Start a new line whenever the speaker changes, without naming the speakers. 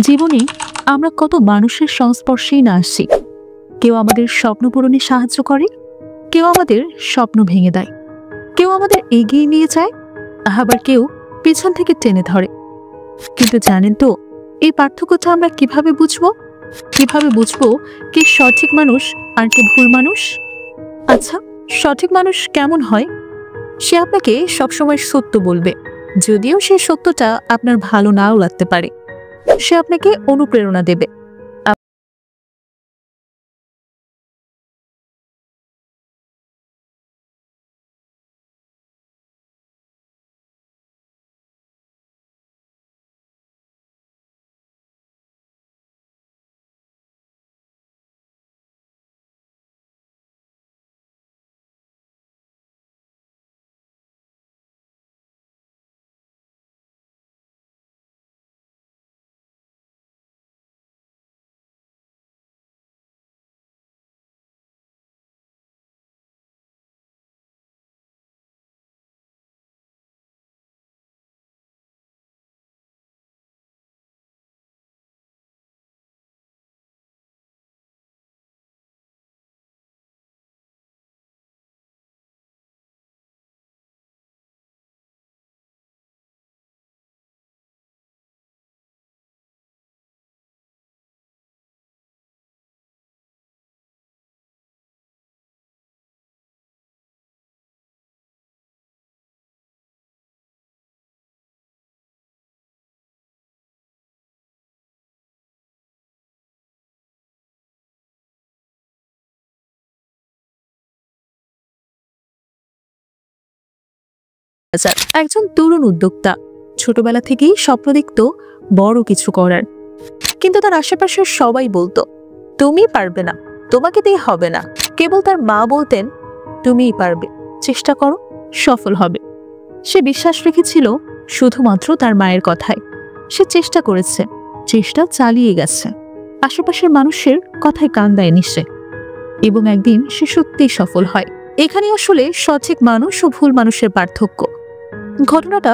জীবনে আমরা কত মানুষের সংস্পর্শেই না আসছি। কেউ আমাদের স্বপ্ন পূরণে সাহায্য করে, কেউ আমাদের স্বপ্ন ভেঙে দেয়, কেউ আমাদের এগিয়ে নিয়ে যায়, আবার কেউ পিছন থেকে টেনে ধরে। কিন্তু জানেন তো, এই পার্থক্যটা আমরা কিভাবে বুঝবো কে সঠিক মানুষ আর কে ভুল মানুষ? আচ্ছা, সঠিক মানুষ কেমন হয়? সে আপনাকে সবসময় সত্য বলবে, যদিও সেই সত্যটা আপনার ভালো নাও লাগতে পারে। সে আপনাকে অনুপ্রেরণা দেবে। একজন তরুণ উদ্যোক্তা ছোটবেলা থেকেই স্বপ্ন দেখত বড় কিছু করার, কিন্তু তার আশেপাশের সবাই বলতো, তুমি পারবে না, তোমাকে দিয়ে হবে না। কেবল তার মা বলতেন, তুমিই পারবে, চেষ্টা করো, সফল হবে। সে বিশ্বাস রেখেছিল শুধুমাত্র তার মায়ের কথায়। সে চেষ্টা করেছে, চেষ্টা চালিয়ে গেছে, আশেপাশের মানুষের কথায় কান দেয়নি সে, এবং একদিন সে সত্যিই সফল হয়। এখানে আসলে সঠিক মানুষ ও ভুল মানুষের পার্থক্য। ঘটনাটা